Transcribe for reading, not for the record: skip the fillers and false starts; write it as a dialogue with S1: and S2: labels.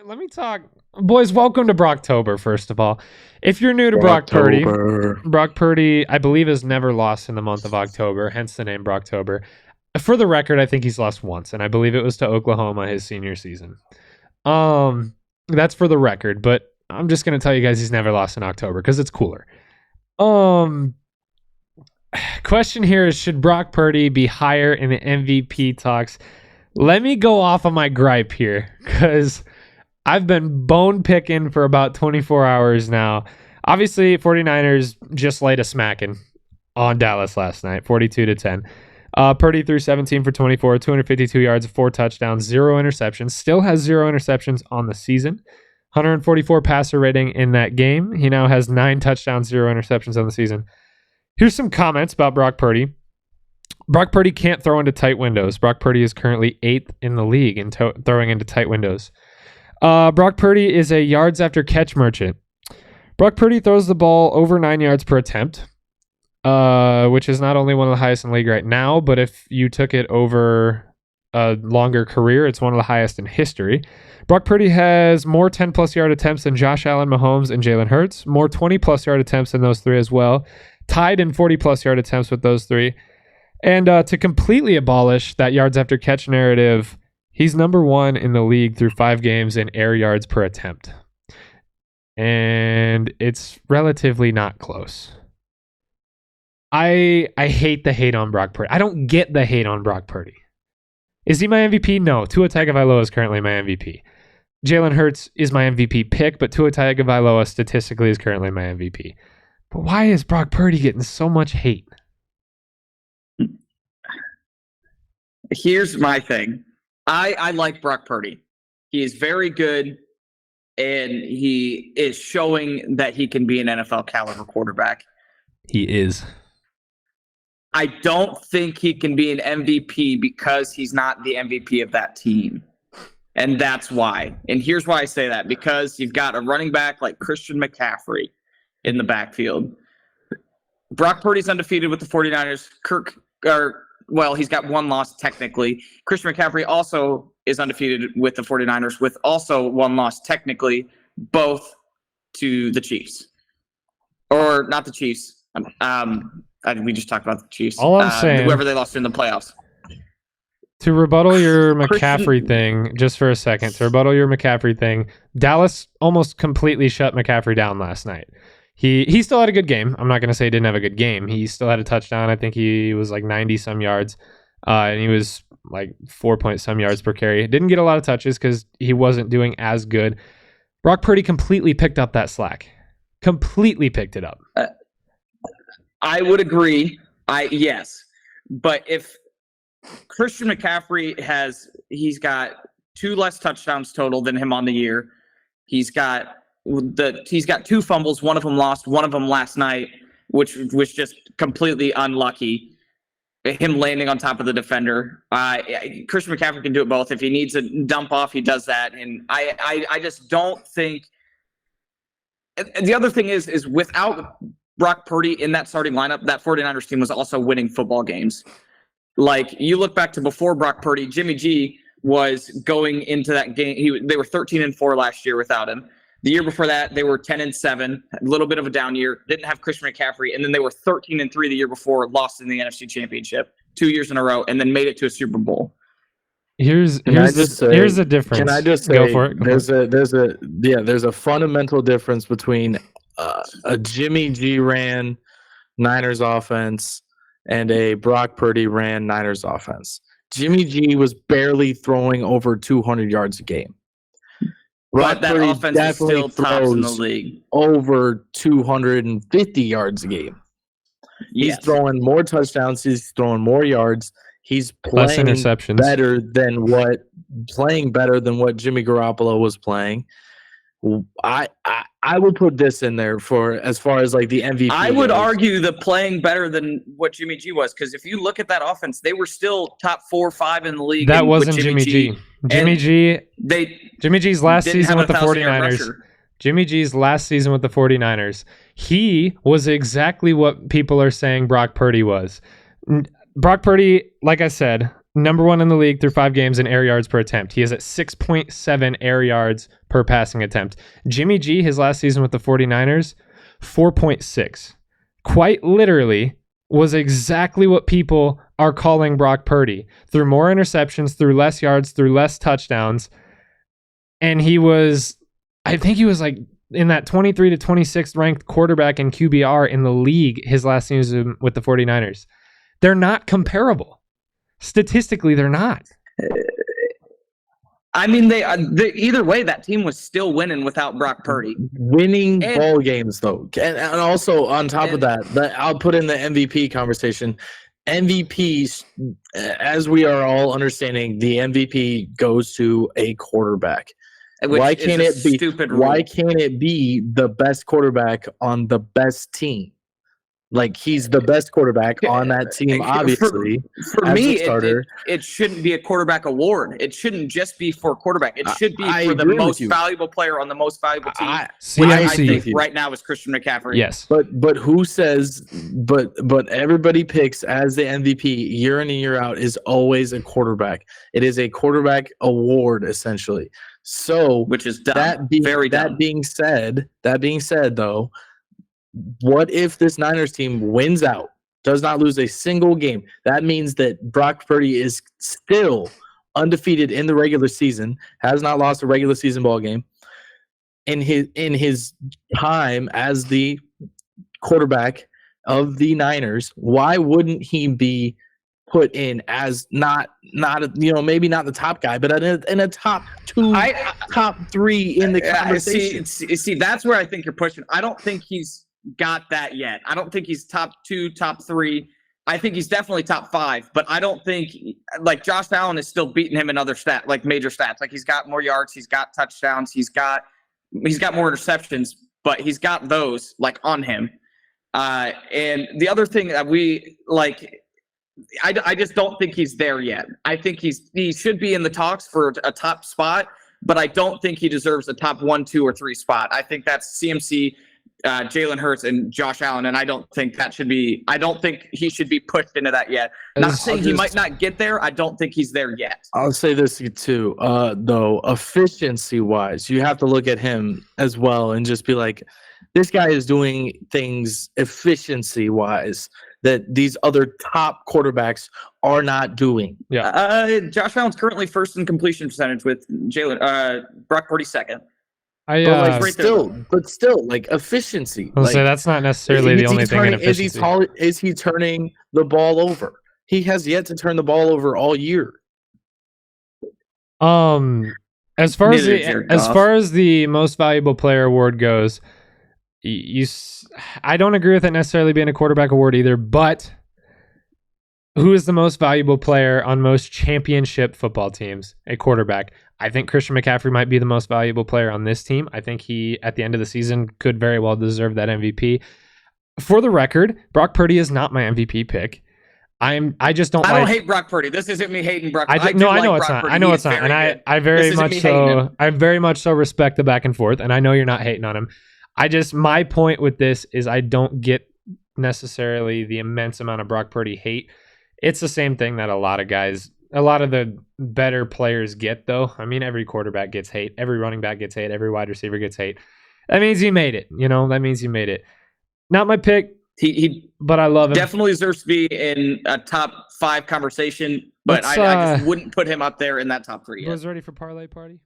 S1: let me talk. Boys, welcome to Brocktober, first of all. If you're new to Brock Purdy, I believe, has never lost in the month of October, hence the name Brocktober. For the record, I think he's lost once, and I believe it was to Oklahoma his senior season. That's for the record, but I'm just going to tell you guys he's never lost in October because it's cooler. Question here is, should Brock Purdy be higher in the MVP talks? Let me go off of my gripe here because I've been bone picking for about 24 hours now. Obviously, 49ers just laid a smacking on Dallas last night, 42-10. Purdy threw 17 for 24, 252 yards, 4 touchdowns, 0 interceptions. Still has 0 interceptions on the season. 144 passer rating in that game. He now has 9 touchdowns, 0 interceptions on the season. Here's some comments about Brock Purdy. Brock Purdy can't throw into tight windows. Brock Purdy is currently 8th in the league in throwing into tight windows. Brock Purdy is a yards after catch merchant. Brock Purdy throws the ball over 9 yards per attempt, which is not only one of the highest in the league right now, but if you took it over a longer career, it's one of the highest in history. Brock Purdy has more 10-plus yard attempts than Josh Allen, Mahomes, and Jalen Hurts. More 20-plus yard attempts than those three as well. Tied in 40-plus yard attempts with those three. And to completely abolish that yards after catch narrative, he's number 1 in the league through 5 games in air yards per attempt. And it's relatively not close. I hate the hate on Brock Purdy. I don't get the hate on Brock Purdy. Is he my MVP? No. Tua Tagovailoa is currently my MVP. Jalen Hurts is my MVP pick, but Tua Tagovailoa statistically is currently my MVP. But why is Brock Purdy getting so much hate?
S2: Here's my thing. I like Brock Purdy. He is very good, and he is showing that he can be an NFL caliber quarterback.
S1: He is.
S2: I don't think he can be an MVP because he's not the MVP of that team. And that's why. And here's why I say that. Because you've got a running back like Christian McCaffrey in the backfield. Brock Purdy's undefeated with the 49ers. He's got 1 loss technically. Christian McCaffrey also is undefeated with the 49ers with also 1 loss technically, both to the Chiefs. Or not the Chiefs. We just talked about the Chiefs.
S1: All I'm saying,
S2: whoever they lost in the playoffs.
S1: To rebuttal your McCaffrey thing, just for a second, Dallas almost completely shut McCaffrey down last night. He still had a good game. I'm not going to say he didn't have a good game. He still had a touchdown. I think he was like 90-some yards, and he was like 4-point-some yards per carry. Didn't get a lot of touches because he wasn't doing as good. Brock Purdy completely picked up that slack. Completely picked it up.
S2: I would agree. Yes. But if Christian McCaffrey he's got 2 less touchdowns total than him on the year. He's got 2 fumbles, one of them lost, one of them last night, which was just completely unlucky. Him landing on top of the defender. Christian McCaffrey can do it both. If he needs a dump off, he does that. And I just don't think. And the other thing is without Brock Purdy in that starting lineup, that 49ers team was also winning football games. Like, you look back to before Brock Purdy, Jimmy G was going into that game. They were 13-4 last year without him. The year before that, they were 10-7, a little bit of a down year. Didn't have Christian McCaffrey, and then they were 13-3 the year before, lost in the NFC Championship 2 years in a row, and then made it to a Super Bowl.
S1: Here's the difference.
S3: Can I just say,
S1: go for it?
S3: There's a fundamental difference between a Jimmy G ran Niners offense and a Brock Purdy ran Niners offense. Jimmy G was barely throwing over 200 yards a game.
S2: But that offense is still tops in the league.
S3: Over 250 yards a game. He's throwing more touchdowns. He's throwing more yards. He's playing better than what Jimmy Garoppolo was playing. I would put this in there for as far as like the MVP.
S2: I would argue the playing better than what Jimmy G was, because if you look at that offense, they were still top 4 or 5 in the league.
S1: That wasn't Jimmy G. Jimmy G's last season with the 49ers. Jimmy G's last season with the 49ers. He was exactly what people are saying Brock Purdy was. Brock Purdy, like I said, number 1 in the league through 5 games in air yards per attempt. He is at 6.7 air yards per passing attempt. Jimmy G, his last season with the 49ers, 4.6. Quite literally was exactly what people are calling Brock Purdy. Through more interceptions, through less yards, through less touchdowns. And I think he was like in that 23 to 26th ranked quarterback in QBR in the league his last season with the 49ers. They're not comparable. Statistically, they're not.
S2: I mean, they either way, that team was still winning without Brock Purdy.
S3: Winning ball games, though. And also, on top of that, I'll put in the MVP conversation. MVPs, as we are all understanding, the MVP goes to a quarterback. Why can't it be? Why can't it be the best quarterback on the best team? Like, he's the best quarterback on that team, obviously.
S2: For me, it shouldn't be a quarterback award. It shouldn't just be for quarterback. It should be for the most valuable player on the most valuable team. I think right now is Christian McCaffrey.
S1: Yes.
S3: But who says but everybody picks as the MVP year in and year out is always a quarterback. It is a quarterback award, essentially. So
S2: which is dumb. That
S3: being said, though, what if this Niners team wins out, does not lose a single game? That means that Brock Purdy is still undefeated in the regular season, has not lost a regular season ball game in his time as the quarterback of the Niners. Why wouldn't he be put in as not maybe not the top guy, but in a top 2, top 3 in the conversation?
S2: See, that's where I think you're pushing. I don't think he's got that yet. I don't think he's top 2, top 3. I think he's definitely top 5, but I don't think like Josh Allen is still beating him in other major stats. Like, he's got more yards, he's got touchdowns, he's got more interceptions, but he's got those like on him. And the other thing that we like, I just don't think he's there yet. I think he should be in the talks for a top spot, but I don't think he deserves a top 1, 2, or 3 spot. I think that's CMC, Jalen Hurts, and Josh Allen, and I don't think he should be pushed into that yet. Not saying he might not get there. I don't think he's there yet.
S3: I'll say this too, though, efficiency-wise, you have to look at him as well and just be like, this guy is doing things efficiency-wise that these other top quarterbacks are not doing.
S2: Yeah. Josh Allen's currently first in completion percentage with Brock Purdy second. But still, like, efficiency.
S1: I'll say that's not necessarily the only thing in efficiency.
S3: Is he turning the ball over? He has yet to turn the ball over all year.
S1: As far as the most valuable player award goes, I don't agree with it necessarily being a quarterback award either, but who is the most valuable player on most championship football teams? A quarterback. I think Christian McCaffrey might be the most valuable player on this team. I think he, at the end of the season, could very well deserve that MVP. For the record, Brock Purdy is not my MVP pick. I don't
S2: hate Brock Purdy. This isn't me hating Brock.
S1: I know it's not. I know it's not. And I very much so respect the back and forth. And I know you're not hating on him. My point with this is I don't get necessarily the immense amount of Brock Purdy hate. It's the same thing that a lot of the better players get, though. I mean, every quarterback gets hate. Every running back gets hate. Every wide receiver gets hate. That means he made it. That means he made it. Not my pick. But I love him.
S2: Definitely deserves to be in a top 5 conversation, but I just wouldn't put him up there in that top 3 yet.
S1: Who's ready for Parlay Party?